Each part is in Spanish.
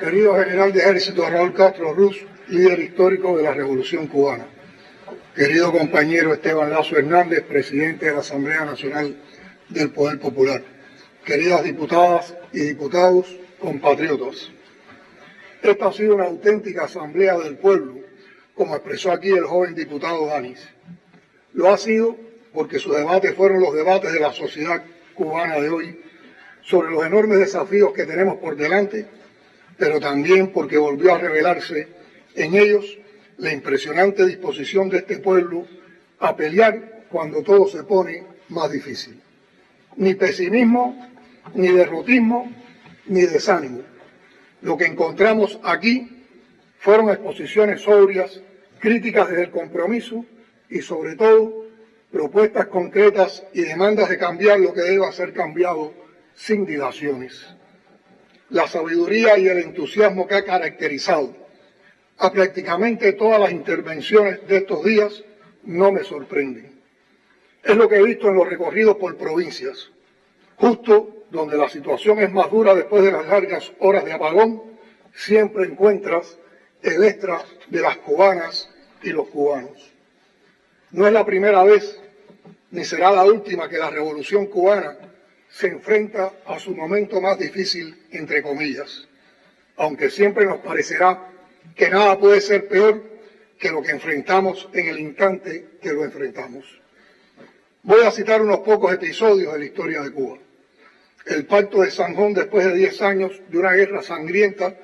Querido General de Ejército Raúl Castro Ruz, líder histórico de la Revolución Cubana. Querido compañero Esteban Lazo Hernández, presidente de la Asamblea Nacional del Poder Popular. Queridas diputadas y diputados, compatriotas. Esta ha sido una auténtica asamblea del pueblo, como expresó aquí el joven diputado Danis. Lo ha sido porque sus debates fueron los debates de la sociedad cubana de hoy sobre los enormes desafíos que tenemos por delante, pero también porque volvió a revelarse en ellos la impresionante disposición de este pueblo a pelear cuando todo se pone más difícil. Ni pesimismo, ni derrotismo, ni desánimo. Lo que encontramos aquí fueron exposiciones sobrias, críticas desde el compromiso y, sobre todo, propuestas concretas y demandas de cambiar lo que deba ser cambiado sin dilaciones. La sabiduría y el entusiasmo que ha caracterizado a prácticamente todas las intervenciones de estos días no me sorprenden. Es lo que he visto en los recorridos por provincias, justo donde la situación es más dura después de las largas horas de apagón, siempre encuentras el extra de las cubanas y los cubanos. No es la primera vez, ni será la última, que la Revolución Cubana se enfrenta a su momento más difícil, entre comillas, aunque siempre nos parecerá que nada puede ser peor que lo que enfrentamos en el instante que lo enfrentamos. Voy a citar unos pocos episodios de la historia de Cuba. El Pacto de Sanjón después de 10 años de una guerra sangrienta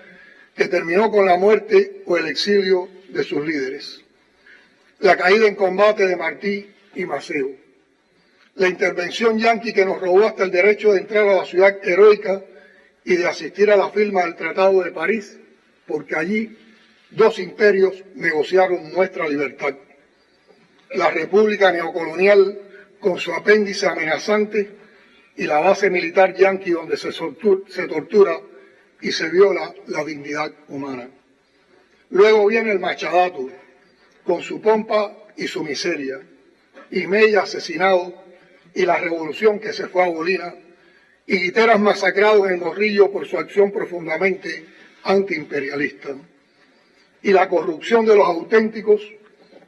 que terminó con la muerte o el exilio de sus líderes. La caída en combate de Martí y Maceo. La intervención yanqui que nos robó hasta el derecho de entrar a la ciudad heroica y de asistir a la firma del Tratado de París, porque allí dos imperios negociaron nuestra libertad. La República neocolonial con su apéndice amenazante y la base militar yanqui donde se tortura y se viola la dignidad humana. Luego viene el Machadato, con su pompa y su miseria, y Mella asesinado, y la revolución que se fue a Bolina, y Guiteras masacrado en el Morrillo por su acción profundamente antiimperialista, y la corrupción de los auténticos,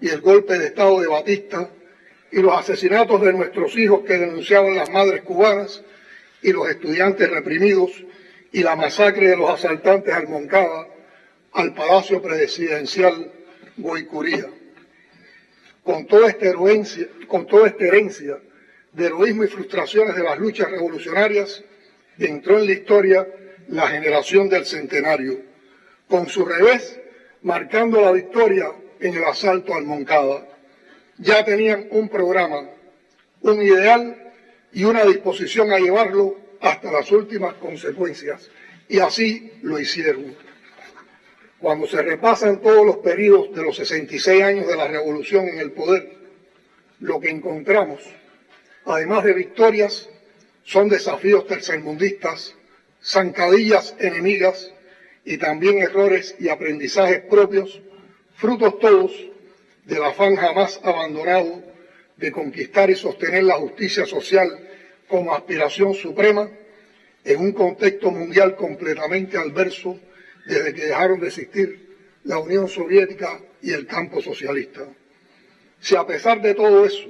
y el golpe de Estado de Batista, y los asesinatos de nuestros hijos que denunciaban las madres cubanas, y los estudiantes reprimidos, y la masacre de los asaltantes al Moncada, al Palacio Presidencial Goicuría. Con toda esta herencia de heroísmo y frustraciones de las luchas revolucionarias, entró en la historia la generación del centenario, con su revés marcando la victoria en el asalto al Moncada. Ya tenían un programa, un ideal y una disposición a llevarlo hasta las últimas consecuencias, y así lo hicieron. Cuando se repasan todos los periodos de los 66 años de la revolución en el poder, lo que encontramos, además de victorias, son desafíos tercermundistas, zancadillas enemigas y también errores y aprendizajes propios, frutos todos del afán jamás abandonado de conquistar y sostener la justicia social como aspiración suprema en un contexto mundial completamente adverso desde que dejaron de existir la Unión Soviética y el campo socialista. Si a pesar de todo eso,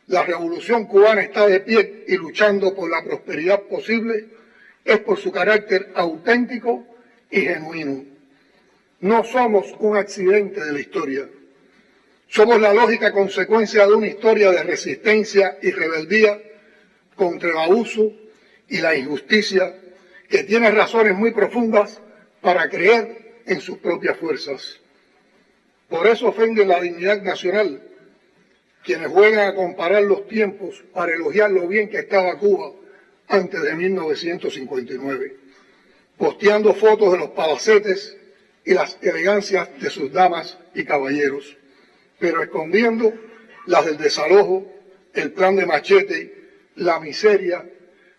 la Revolución Cubana está de pie y luchando por la prosperidad posible, es por su carácter auténtico y genuino. No somos un accidente de la historia. Somos la lógica consecuencia de una historia de resistencia y rebeldía contra el abuso y la injusticia que tiene razones muy profundas para creer en sus propias fuerzas. Por eso ofenden la dignidad nacional quienes juegan a comparar los tiempos para elogiar lo bien que estaba Cuba antes de 1959, posteando fotos de los palacetes y las elegancias de sus damas y caballeros, pero escondiendo las del desalojo, el plan de Machete, la miseria,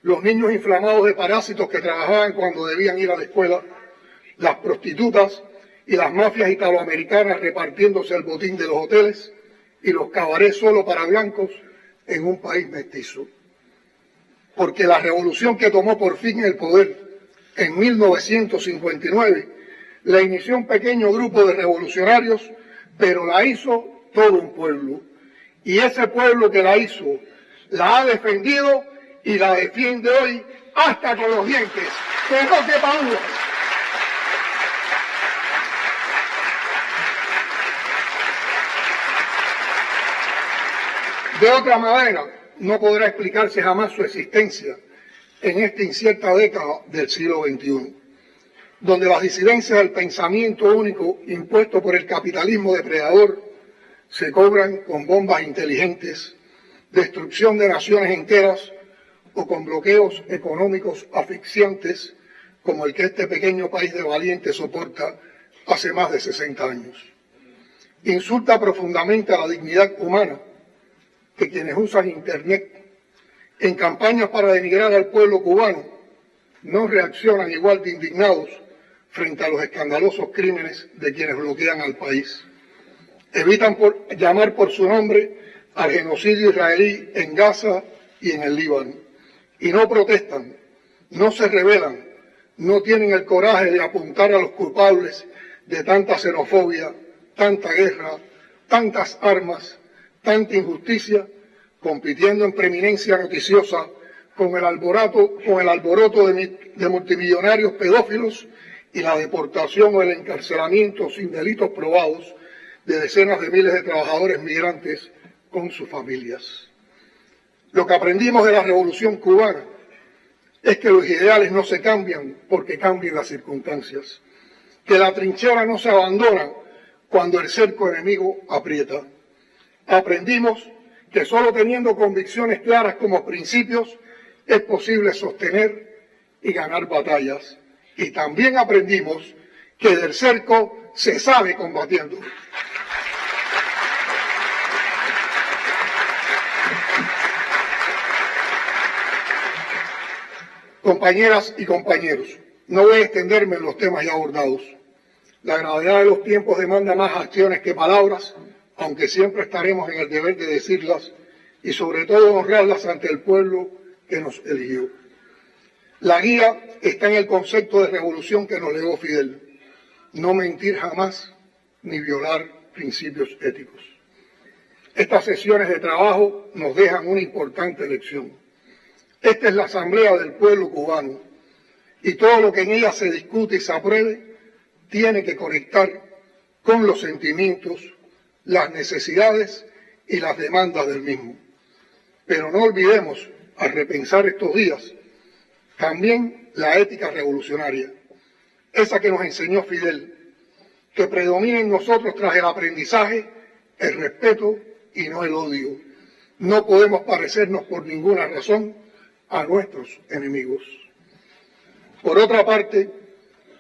los niños inflamados de parásitos que trabajaban cuando debían ir a la escuela, las prostitutas y las mafias italoamericanas repartiéndose el botín de los hoteles y los cabarets solo para blancos en un país mestizo. Porque la revolución que tomó por fin el poder en 1959, la inició un pequeño grupo de revolucionarios, pero la hizo todo un pueblo. Y ese pueblo que la hizo, la ha defendido y la defiende hoy hasta con los dientes. Que no quepa duda. De otra manera, no podrá explicarse jamás su existencia en esta incierta década del siglo XXI, donde las disidencias del pensamiento único impuesto por el capitalismo depredador se cobran con bombas inteligentes, destrucción de naciones enteras o con bloqueos económicos asfixiantes como el que este pequeño país de valientes soporta hace más de 60 años. Insulta profundamente a la dignidad humana que quienes usan Internet en campañas para denigrar al pueblo cubano no reaccionan igual de indignados frente a los escandalosos crímenes de quienes bloquean al país. Evitan llamar por su nombre al genocidio israelí en Gaza y en el Líbano. Y no protestan, no se rebelan, no tienen el coraje de apuntar a los culpables de tanta xenofobia, tanta guerra, tantas armas, tanta injusticia, compitiendo en preeminencia noticiosa con el alboroto de multimillonarios pedófilos y la deportación o el encarcelamiento sin delitos probados de decenas de miles de trabajadores migrantes con sus familias. Lo que aprendimos de la Revolución Cubana es que los ideales no se cambian porque cambien las circunstancias, que la trinchera no se abandona cuando el cerco enemigo aprieta. Aprendimos que solo teniendo convicciones claras como principios es posible sostener y ganar batallas. Y también aprendimos que del cerco se sale combatiendo. Compañeras y compañeros, no voy a extenderme en los temas ya abordados. La gravedad de los tiempos demanda más acciones que palabras, aunque siempre estaremos en el deber de decirlas y sobre todo honrarlas ante el pueblo que nos eligió. La guía está en el concepto de revolución que nos legó Fidel: no mentir jamás ni violar principios éticos. Estas sesiones de trabajo nos dejan una importante lección. Esta es la asamblea del pueblo cubano y todo lo que en ella se discute y se apruebe tiene que conectar con los sentimientos, las necesidades y las demandas del mismo. Pero no olvidemos, al repensar estos días, también la ética revolucionaria, esa que nos enseñó Fidel, que predomina en nosotros tras el aprendizaje, el respeto y no el odio. No podemos parecernos por ninguna razón a nuestros enemigos. Por otra parte,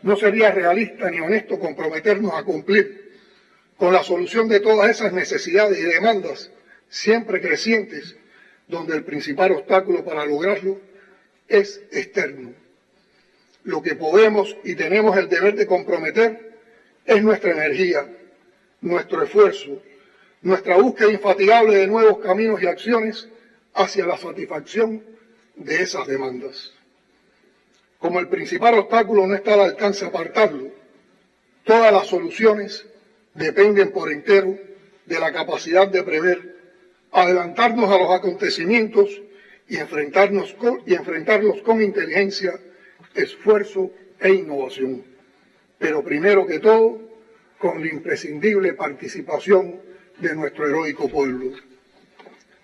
no sería realista ni honesto comprometernos a cumplir con la solución de todas esas necesidades y demandas siempre crecientes, donde el principal obstáculo para lograrlo es externo. Lo que podemos y tenemos el deber de comprometer es nuestra energía, nuestro esfuerzo, nuestra búsqueda infatigable de nuevos caminos y acciones hacia la satisfacción de esas demandas. Como el principal obstáculo no está al alcance de apartarlo, todas las soluciones dependen por entero de la capacidad de prever, adelantarnos a los acontecimientos y enfrentarlos con inteligencia, esfuerzo e innovación. Pero primero que todo, con la imprescindible participación de nuestro heroico pueblo.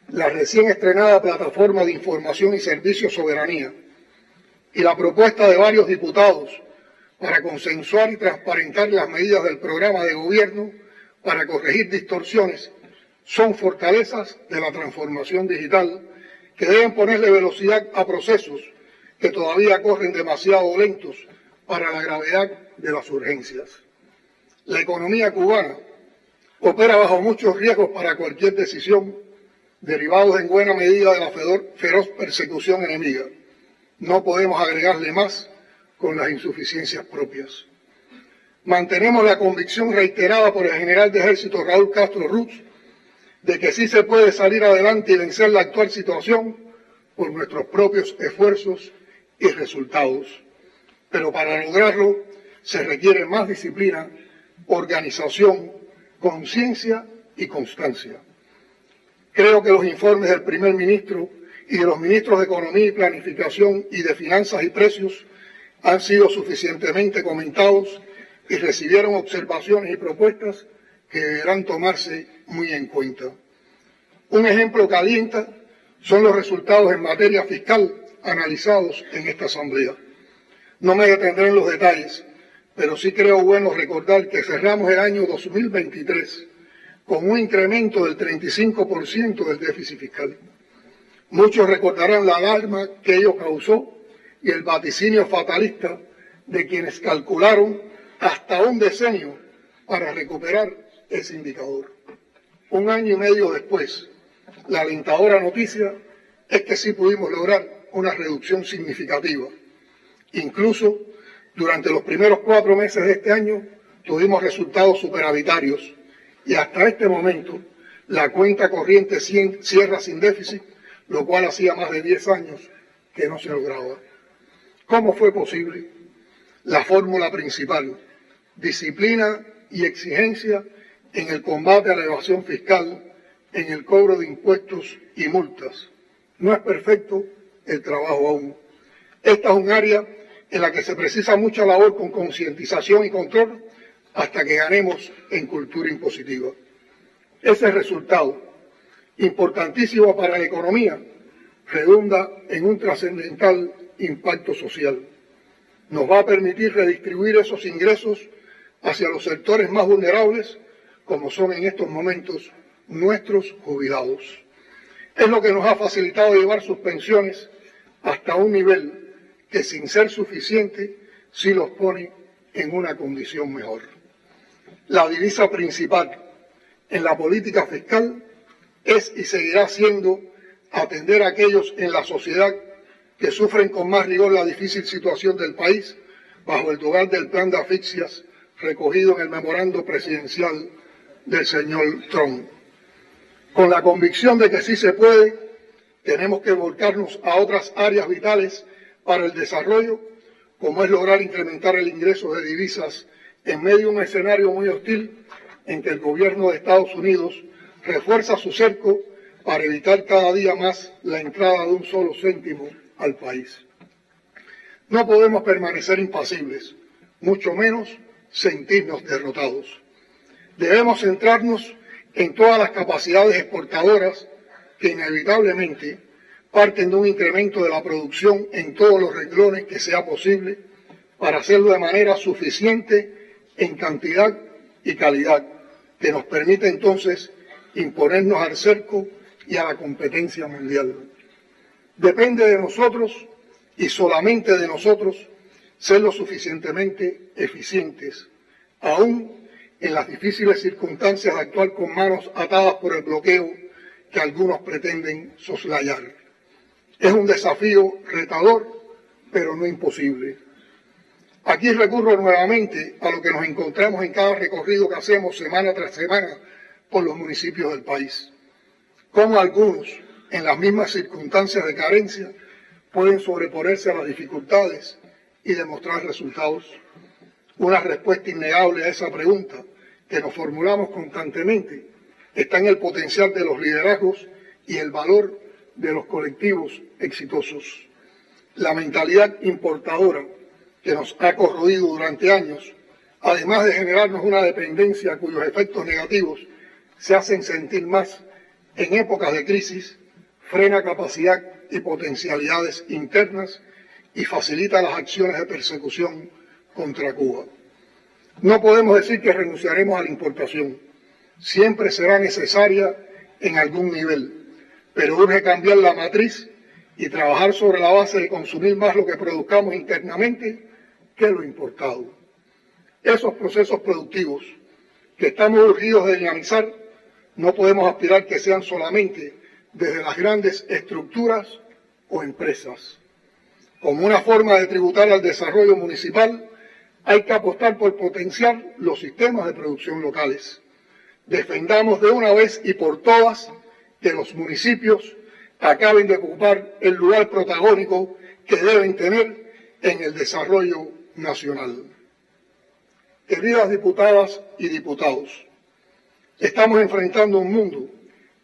La recién estrenada plataforma de información y servicios Soberanía y la propuesta de varios diputados para consensuar y transparentar las medidas del programa de gobierno para corregir distorsiones son fortalezas de la transformación digital que deben ponerle velocidad a procesos que todavía corren demasiado lentos para la gravedad de las urgencias. La economía cubana opera bajo muchos riesgos para cualquier decisión, derivados en buena medida de la feroz persecución enemiga. No podemos agregarle más con las insuficiencias propias. Mantenemos la convicción reiterada por el general de ejército Raúl Castro Ruz de que sí se puede salir adelante y vencer la actual situación por nuestros propios esfuerzos y resultados. pero para lograrlo se requiere más disciplina, organización, conciencia y constancia. Creo que los informes del primer ministro y de los ministros de Economía y Planificación y de Finanzas y Precios han sido suficientemente comentados y recibieron observaciones y propuestas que deberán tomarse muy en cuenta. Un ejemplo que alienta son los resultados en materia fiscal analizados en esta Asamblea. No me detendré en los detalles, pero sí creo bueno recordar que cerramos el año 2023 con un incremento del 35% del déficit fiscal. Muchos recordarán la alarma que ello causó y el vaticinio fatalista de quienes calcularon hasta un decenio para recuperar ese indicador. Un año y medio después, la alentadora noticia es que sí pudimos lograr una reducción significativa. Incluso durante los primeros 4 meses de este año tuvimos resultados superavitarios y hasta este momento la cuenta corriente cierra sin déficit, lo cual hacía más de 10 años que no se lograba. ¿Cómo fue posible? La fórmula principal: disciplina y exigencia en el combate a la evasión fiscal, en el cobro de impuestos y multas. No es perfecto el trabajo aún. Esta es un área en la que se precisa mucha labor con concientización y control hasta que ganemos en cultura impositiva. Ese resultado, importantísimo para la economía, redunda en un trascendental impacto social. Nos va a permitir redistribuir esos ingresos hacia los sectores más vulnerables, como son en estos momentos nuestros jubilados. Es lo que nos ha facilitado llevar sus pensiones hasta un nivel que, sin ser suficiente, sí los pone en una condición mejor. La divisa principal en la política fiscal es y seguirá siendo atender a aquellos en la sociedad que sufren con más rigor la difícil situación del país bajo el dogal del plan de asfixias recogido en el memorando presidencial del señor Trump. Con la convicción de que sí se puede, tenemos que volcarnos a otras áreas vitales para el desarrollo, como es lograr incrementar el ingreso de divisas en medio de un escenario muy hostil en que el gobierno de Estados Unidos refuerza su cerco para evitar cada día más la entrada de un solo céntimo al país. No podemos permanecer impasibles, mucho menos sentirnos derrotados. Debemos centrarnos en todas las capacidades exportadoras que inevitablemente parten de un incremento de la producción en todos los renglones que sea posible para hacerlo de manera suficiente en cantidad y calidad, que nos permite entonces imponernos al cerco y a la competencia mundial. Depende de nosotros y solamente de nosotros ser lo suficientemente eficientes, aún en las difíciles circunstancias de actuar con manos atadas por el bloqueo que algunos pretenden soslayar. Es un desafío retador, pero no imposible. Aquí recurro nuevamente a lo que nos encontramos en cada recorrido que hacemos semana tras semana por los municipios del país. Cómo algunos, en las mismas circunstancias de carencia, pueden sobreponerse a las dificultades y demostrar resultados. Una respuesta innegable a esa pregunta que nos formulamos constantemente está en el potencial de los liderazgos y el valor de los colectivos exitosos. La mentalidad importadora que nos ha corroído durante años, además de generarnos una dependencia cuyos efectos negativos se hacen sentir más en épocas de crisis, frena capacidad y potencialidades internas y facilita las acciones de persecución contra Cuba. No podemos decir que renunciaremos a la importación. Siempre será necesaria en algún nivel, pero urge cambiar la matriz y trabajar sobre la base de consumir más lo que produzcamos internamente que lo importado. Esos procesos productivos que estamos urgidos de dinamizar no podemos aspirar que sean solamente desde las grandes estructuras o empresas. Como una forma de tributar al desarrollo municipal, hay que apostar por potenciar los sistemas de producción locales. Defendamos de una vez y por todas que los municipios acaben de ocupar el lugar protagónico que deben tener en el desarrollo nacional. Queridas diputadas y diputados, estamos enfrentando un mundo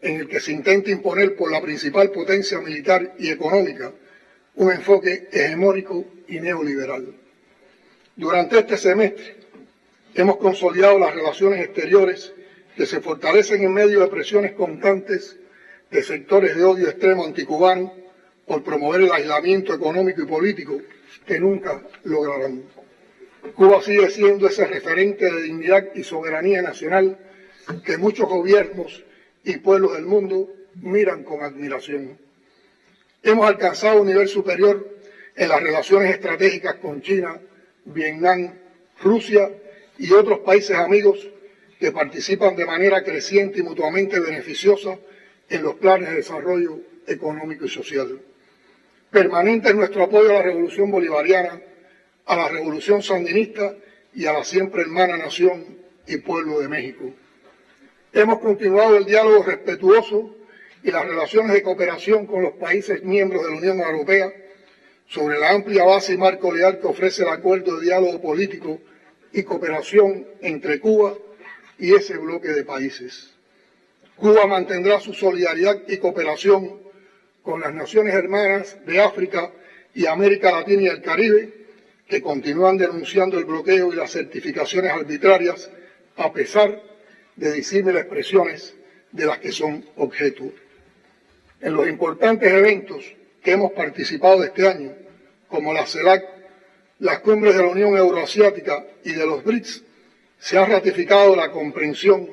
en el que se intenta imponer por la principal potencia militar y económica un enfoque hegemónico y neoliberal. Durante este semestre hemos consolidado las relaciones exteriores que se fortalecen en medio de presiones constantes de sectores de odio extremo anticubano por promover el aislamiento económico y político que nunca lograrán. Cuba sigue siendo ese referente de dignidad y soberanía nacional que muchos gobiernos y pueblos del mundo miran con admiración. Hemos alcanzado un nivel superior en las relaciones estratégicas con China, Vietnam, Rusia y otros países amigos que participan de manera creciente y mutuamente beneficiosa en los planes de desarrollo económico y social. Permanente es nuestro apoyo a la revolución bolivariana, a la revolución sandinista y a la siempre hermana nación y pueblo de México. Hemos continuado el diálogo respetuoso y las relaciones de cooperación con los países miembros de la Unión Europea sobre la amplia base y marco legal que ofrece el Acuerdo de Diálogo Político y Cooperación entre Cuba y ese bloque de países. Cuba mantendrá su solidaridad y cooperación con las naciones hermanas de África y América Latina y el Caribe, que continúan denunciando el bloqueo y las certificaciones arbitrarias a pesar de disímiles presiones de las que son objeto. En los importantes eventos que hemos participado este año, como la CELAC, las cumbres de la Unión Euroasiática y de los BRICS, se ha ratificado la comprensión,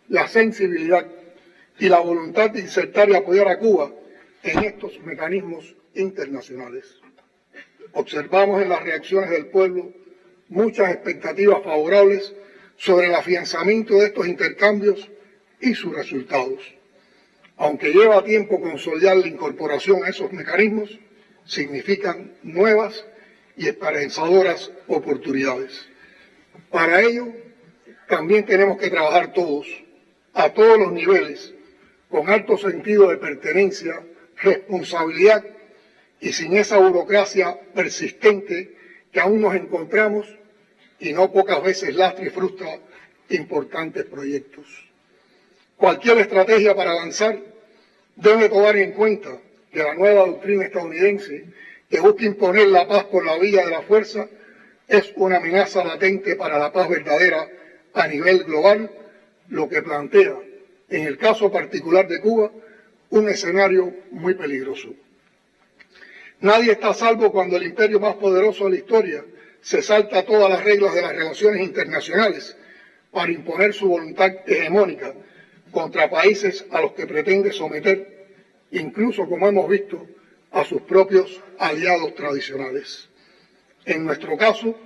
la sensibilidad y la voluntad de insertar y apoyar a Cuba en estos mecanismos internacionales. Observamos en las reacciones del pueblo muchas expectativas favorables sobre el afianzamiento de estos intercambios y sus resultados. Aunque lleva tiempo consolidar la incorporación a esos mecanismos, significan nuevas y esperanzadoras oportunidades. Para ello, también tenemos que trabajar todos, a todos los niveles, con alto sentido de pertenencia, responsabilidad y sin esa burocracia persistente que aún nos encontramos y no pocas veces lastra y frustra importantes proyectos. Cualquier estrategia para avanzar debe tomar en cuenta que la nueva doctrina estadounidense que busca imponer la paz por la vía de la fuerza es una amenaza latente para la paz verdadera a nivel global, lo que plantea, en el caso particular de Cuba, un escenario muy peligroso. Nadie está a salvo cuando el imperio más poderoso de la historia se salta todas las reglas de las relaciones internacionales para imponer su voluntad hegemónica contra países a los que pretende someter, incluso, como hemos visto, a sus propios aliados tradicionales. En nuestro caso,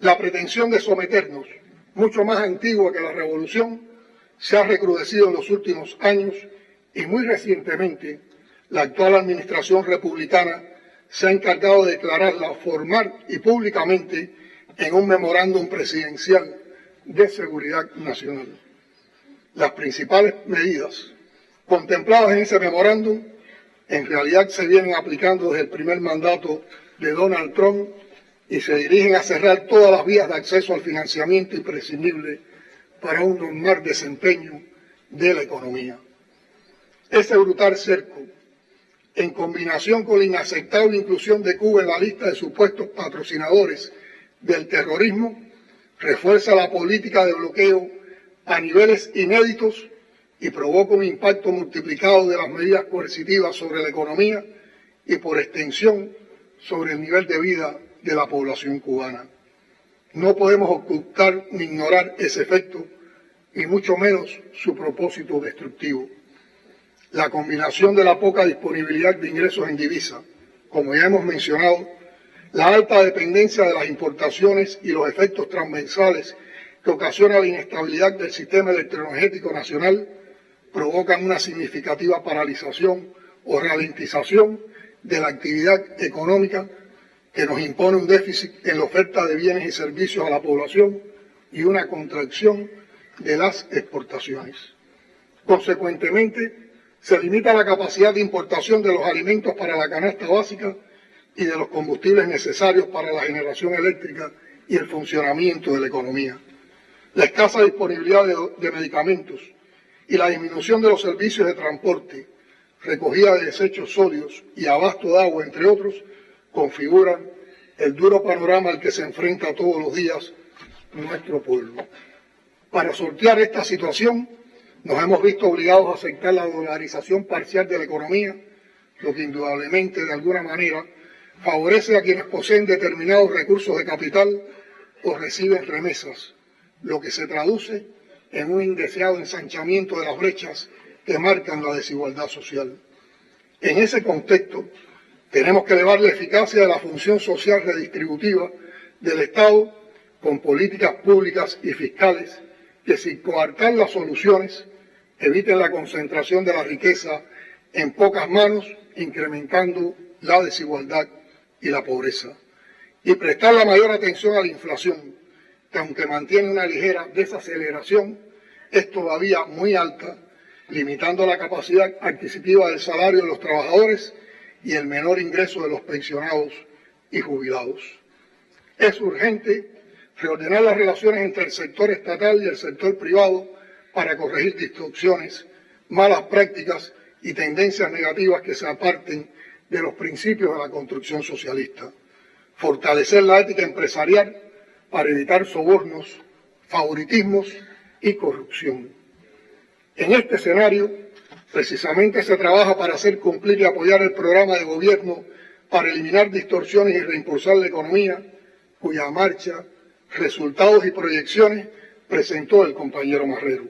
la pretensión de someternos, mucho más antigua que la revolución, se ha recrudecido en los últimos años y muy recientemente la actual administración republicana se ha encargado de declararla formal y públicamente en un memorándum presidencial de seguridad nacional. Las principales medidas contempladas en ese memorándum en realidad se vienen aplicando desde el primer mandato de Donald Trump y se dirigen a cerrar todas las vías de acceso al financiamiento imprescindible para un normal desempeño de la economía. Ese brutal cerco, en combinación con la inaceptable inclusión de Cuba en la lista de supuestos patrocinadores del terrorismo, refuerza la política de bloqueo a niveles inéditos y provoca un impacto multiplicado de las medidas coercitivas sobre la economía y, por extensión, sobre el nivel de vida de la población cubana. No podemos ocultar ni ignorar ese efecto y mucho menos su propósito destructivo. La combinación de la poca disponibilidad de ingresos en divisa, como ya hemos mencionado, la alta dependencia de las importaciones y los efectos transversales que ocasiona la inestabilidad del sistema electroenergético nacional provocan una significativa paralización o ralentización de la actividad económica que nos impone un déficit en la oferta de bienes y servicios a la población y una contracción de las exportaciones. Consecuentemente, se limita la capacidad de importación de los alimentos para la canasta básica y de los combustibles necesarios para la generación eléctrica y el funcionamiento de la economía. La escasa disponibilidad de medicamentos y la disminución de los servicios de transporte, recogida de desechos sólidos y abasto de agua, entre otros, configuran el duro panorama al que se enfrenta todos los días nuestro pueblo. Para sortear esta situación, nos hemos visto obligados a aceptar la dolarización parcial de la economía, lo que indudablemente, de alguna manera, favorece a quienes poseen determinados recursos de capital o reciben remesas, lo que se traduce en un indeseado ensanchamiento de las brechas que marcan la desigualdad social. En ese contexto, tenemos que elevar la eficacia de la función social redistributiva del Estado con políticas públicas y fiscales que, sin coartar las soluciones, eviten la concentración de la riqueza en pocas manos, incrementando la desigualdad y la pobreza. Y prestar la mayor atención a la inflación, que aunque mantiene una ligera desaceleración, es todavía muy alta, limitando la capacidad adquisitiva del salario de los trabajadores y el menor ingreso de los pensionados y jubilados. Es urgente reordenar las relaciones entre el sector estatal y el sector privado para corregir distorsiones, malas prácticas y tendencias negativas que se aparten de los principios de la construcción socialista. Fortalecer la ética empresarial para evitar sobornos, favoritismos y corrupción. En este escenario, precisamente se trabaja para hacer cumplir y apoyar el programa de gobierno para eliminar distorsiones y reimpulsar la economía, cuya marcha, resultados y proyecciones presentó el compañero Marrero.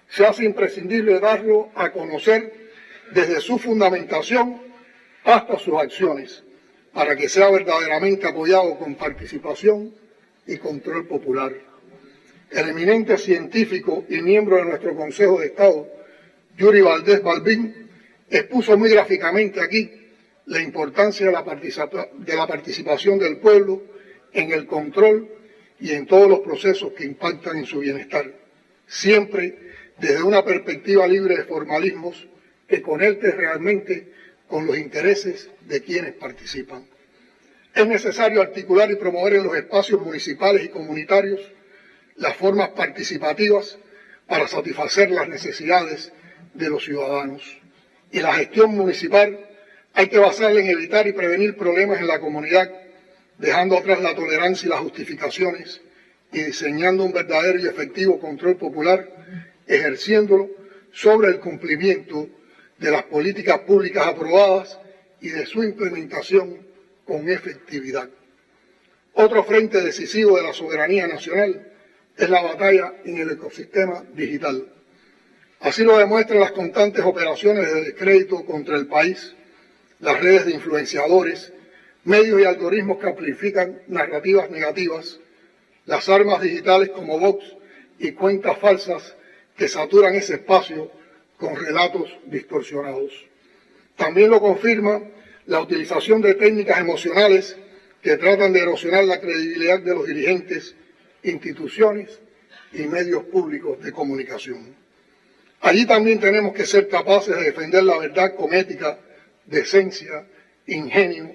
Se hace imprescindible darlo a conocer desde su fundamentación hasta sus acciones, para que sea verdaderamente apoyado con participación y control popular. El eminente científico y miembro de nuestro Consejo de Estado, Yuri Valdés Balbín, expuso muy gráficamente aquí la importancia de la participación del pueblo en el control y en todos los procesos que impactan en su bienestar, siempre desde una perspectiva libre de formalismos que conecte realmente con los intereses de quienes participan. Es necesario articular y promover en los espacios municipales y comunitarios las formas participativas para satisfacer las necesidades de los ciudadanos. Y la gestión municipal hay que basarla en evitar y prevenir problemas en la comunidad, dejando atrás la tolerancia y las justificaciones y diseñando un verdadero y efectivo control popular, ejerciéndolo sobre el cumplimiento de las políticas públicas aprobadas y de su implementación con efectividad. Otro frente decisivo de la soberanía nacional es la batalla en el ecosistema digital. Así lo demuestran las constantes operaciones de descrédito contra el país, las redes de influenciadores, medios y algoritmos que amplifican narrativas negativas, las armas digitales como bots y cuentas falsas que saturan ese espacio con relatos distorsionados. También lo confirma la utilización de técnicas emocionales que tratan de erosionar la credibilidad de los dirigentes, instituciones y medios públicos de comunicación. Allí también tenemos que ser capaces de defender la verdad con ética, decencia, ingenio,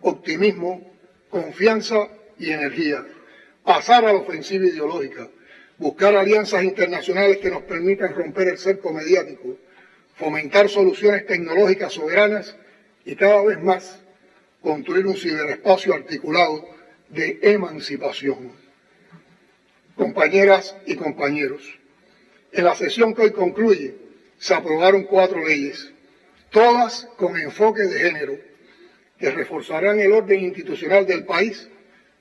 optimismo, confianza y energía. Pasar a la ofensiva ideológica, buscar alianzas internacionales que nos permitan romper el cerco mediático, fomentar soluciones tecnológicas soberanas y cada vez más construir un ciberespacio articulado de emancipación. Compañeras y compañeros, en la sesión que hoy concluye se aprobaron 4 leyes, todas con enfoque de género, que reforzarán el orden institucional del país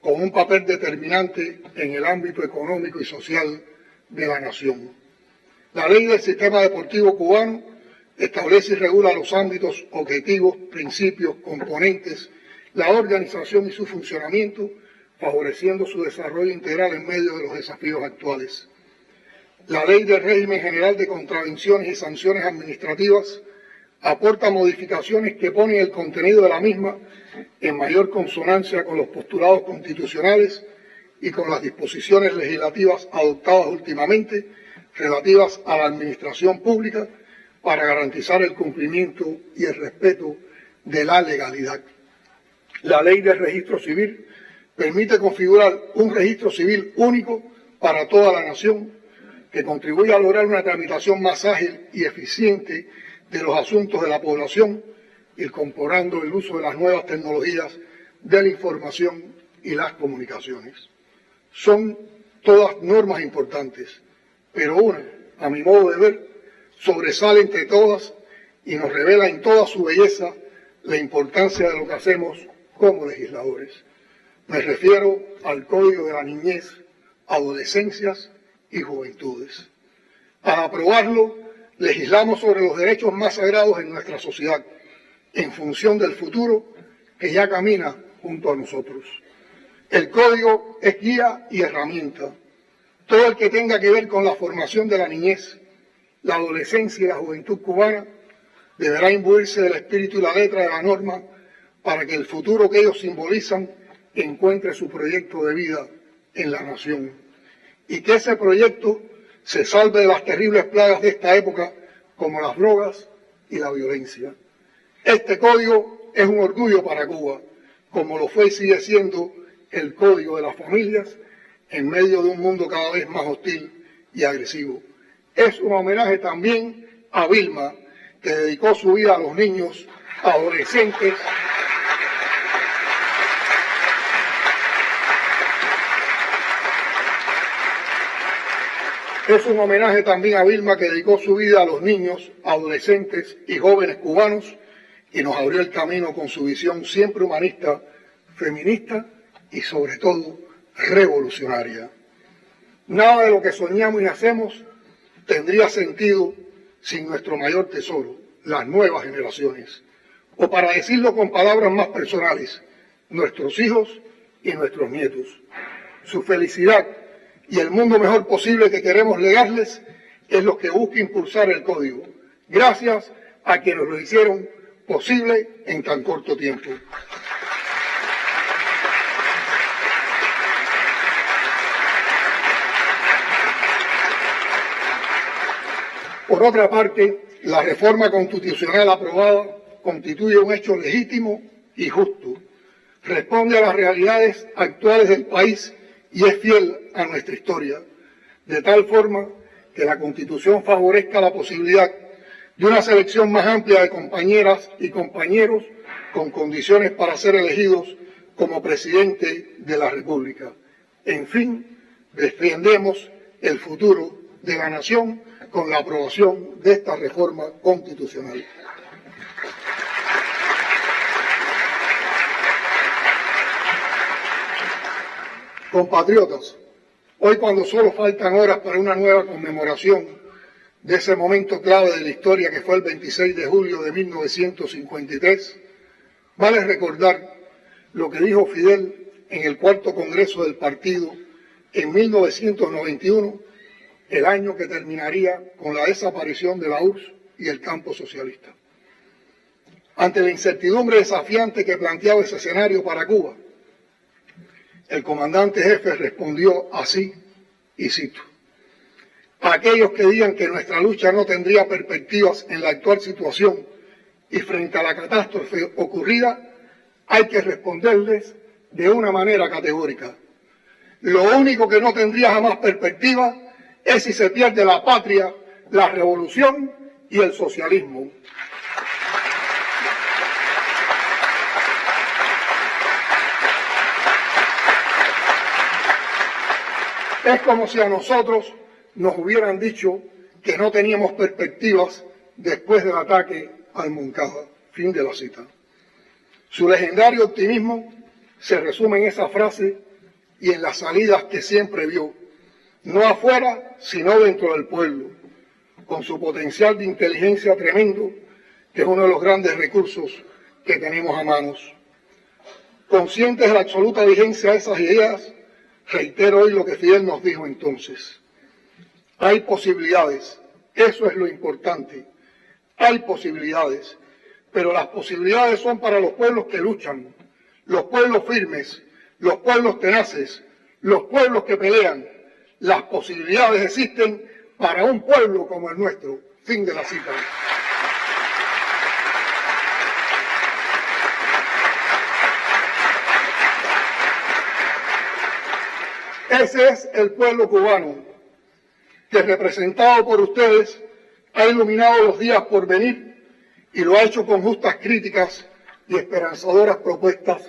con un papel determinante en el ámbito económico y social de la nación. La ley del sistema deportivo cubano establece y regula los ámbitos, objetivos, principios, componentes, la organización y su funcionamiento, favoreciendo su desarrollo integral en medio de los desafíos actuales. La ley del régimen general de contravenciones y sanciones administrativas aporta modificaciones que ponen el contenido de la misma en mayor consonancia con los postulados constitucionales y con las disposiciones legislativas adoptadas últimamente relativas a la administración pública para garantizar el cumplimiento y el respeto de la legalidad. La ley del registro civil permite configurar un registro civil único para toda la nación que contribuye a lograr una tramitación más ágil y eficiente de los asuntos de la población, incorporando el uso de las nuevas tecnologías de la información y las comunicaciones. Son todas normas importantes, pero una, a mi modo de ver, sobresale entre todas y nos revela en toda su belleza la importancia de lo que hacemos como legisladores. Me refiero al Código de la Niñez, Adolescencias y Juventudes. Al aprobarlo, legislamos sobre los derechos más sagrados en nuestra sociedad, en función del futuro que ya camina junto a nosotros. El Código es guía y herramienta. Todo el que tenga que ver con la formación de la niñez, la adolescencia y la juventud cubana deberá imbuirse del espíritu y la letra de la norma para que el futuro que ellos simbolizan encuentre su proyecto de vida en la nación y que ese proyecto se salve de las terribles plagas de esta época como las drogas y la violencia. Este código es un orgullo para Cuba, como lo fue y sigue siendo el código de las familias en medio de un mundo cada vez más hostil y agresivo. Es un homenaje también a Vilma, que dedicó su vida a los niños, adolescentes, es un homenaje también a Vilma, que dedicó su vida a los niños, adolescentes y jóvenes cubanos y nos abrió el camino con su visión siempre humanista, feminista y sobre todo revolucionaria. Nada de lo que soñamos y hacemos tendría sentido sin nuestro mayor tesoro, las nuevas generaciones. O para decirlo con palabras más personales, nuestros hijos y nuestros nietos. Su felicidad y el mundo mejor posible que queremos legarles es lo que busca impulsar el código, gracias a quienes lo hicieron posible en tan corto tiempo. Por otra parte, la reforma constitucional aprobada constituye un hecho legítimo y justo, responde a las realidades actuales del país y es fiel a nuestra historia, de tal forma que la Constitución favorezca la posibilidad de una selección más amplia de compañeras y compañeros con condiciones para ser elegidos como presidente de la República. En fin, defendemos el futuro de la nación con la aprobación de esta reforma constitucional. Compatriotas, hoy cuando solo faltan horas para una nueva conmemoración de ese momento clave de la historia que fue el 26 de julio de 1953, vale recordar lo que dijo Fidel en el cuarto Congreso del Partido en 1991, el año que terminaría con la desaparición de la URSS y el campo socialista. Ante la incertidumbre desafiante que planteaba ese escenario para Cuba, el comandante jefe respondió así, y cito: a aquellos que digan que nuestra lucha no tendría perspectivas en la actual situación y frente a la catástrofe ocurrida, hay que responderles de una manera categórica. Lo único que no tendría jamás perspectiva es si se pierde la patria, la revolución y el socialismo. Es como si a nosotros nos hubieran dicho que no teníamos perspectivas después del ataque al Moncada. Fin de la cita. Su legendario optimismo se resume en esa frase y en las salidas que siempre vio, no afuera, sino dentro del pueblo, con su potencial de inteligencia tremendo, que es uno de los grandes recursos que tenemos a manos. Conscientes de la absoluta vigencia de esas ideas, reitero hoy lo que Fidel nos dijo entonces. Hay posibilidades, eso es lo importante. Hay posibilidades, pero las posibilidades son para los pueblos que luchan, los pueblos firmes, los pueblos tenaces, los pueblos que pelean. Las posibilidades existen para un pueblo como el nuestro. Fin de la cita. Ese es el pueblo cubano, que representado por ustedes ha iluminado los días por venir y lo ha hecho con justas críticas y esperanzadoras propuestas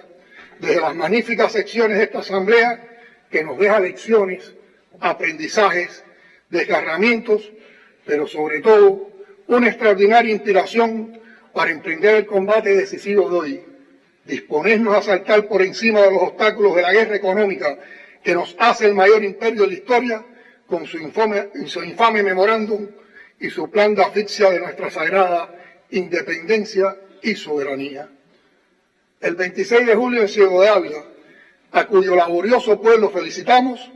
desde las magníficas secciones de esta asamblea que nos deja lecciones, aprendizajes, desgarramientos, pero sobre todo una extraordinaria inspiración para emprender el combate decisivo de hoy, disponernos a saltar por encima de los obstáculos de la guerra económica que nos hace el mayor imperio de la historia con su infame memorándum y su plan de asfixia de nuestra sagrada independencia y soberanía. El 26 de julio en Ciego de Ávila, a cuyo laborioso pueblo felicitamos,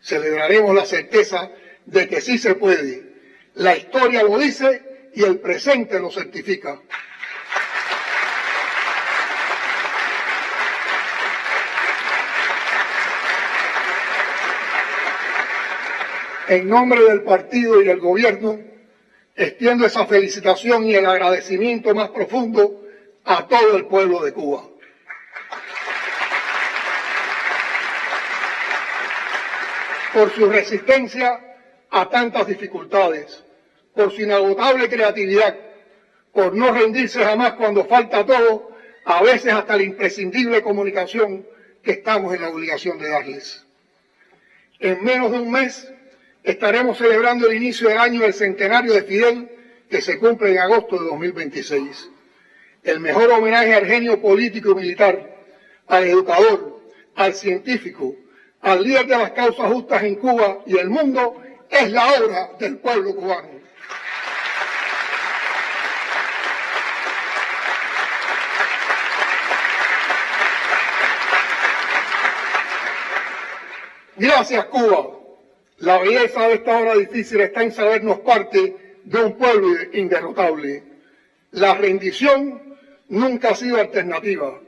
celebraremos la certeza de que sí se puede. La historia lo dice y el presente lo certifica. En nombre del partido y del gobierno, extiendo esa felicitación y el agradecimiento más profundo a todo el pueblo de Cuba. Por su resistencia a tantas dificultades, por su inagotable creatividad, por no rendirse jamás cuando falta todo, a veces hasta la imprescindible comunicación que estamos en la obligación de darles. En menos de un mes estaremos celebrando el inicio del año del centenario de Fidel, que se cumple en agosto de 2026. El mejor homenaje al genio político y militar, al educador, al científico, al líder de las causas justas en Cuba y el mundo, es la obra del pueblo cubano. Gracias, Cuba. La belleza de esta hora difícil está en sabernos parte de un pueblo inderrotable. La rendición nunca ha sido alternativa.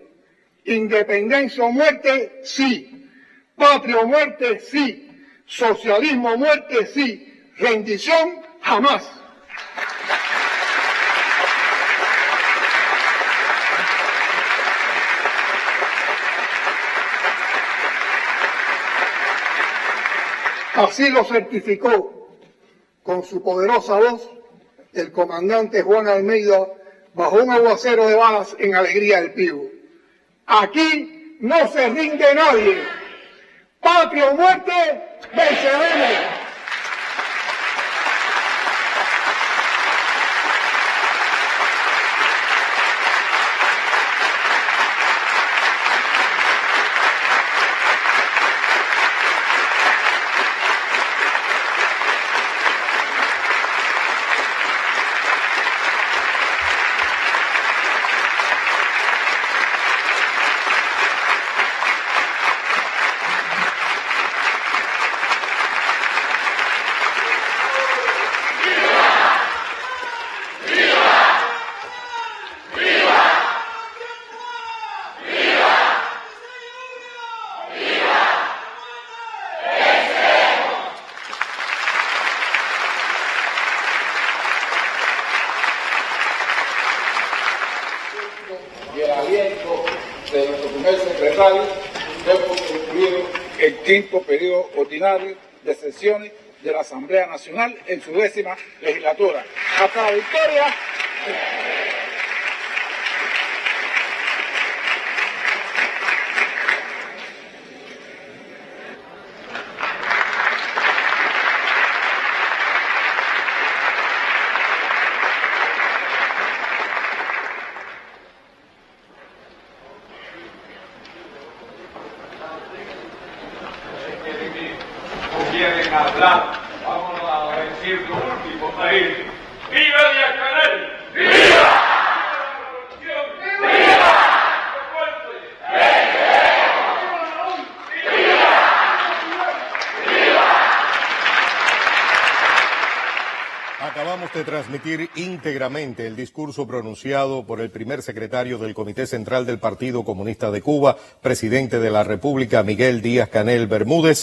Independencia o muerte, sí. Patria o muerte, sí. Socialismo o muerte, sí. Rendición, jamás. Así lo certificó con su poderosa voz el comandante Juan Almeida bajo un aguacero de balas en Alegría del Pío. Aquí no se rinde nadie. Patria o muerte, venceremos. Y el aliento de nuestro primer secretario, hemos concluido el quinto periodo ordinario de sesiones de la Asamblea Nacional en su 10ª legislatura. ¡Hasta la victoria! Quieren hablar, vamos a decir lo último ahí. ¡Viva Díaz Canel! ¡Viva! ¡Viva la revolución! ¡Viva! Acabamos de transmitir íntegramente el discurso pronunciado por el primer secretario del Comité Central del Partido Comunista de Cuba, presidente de la República, Miguel Díaz-Canel Bermúdez.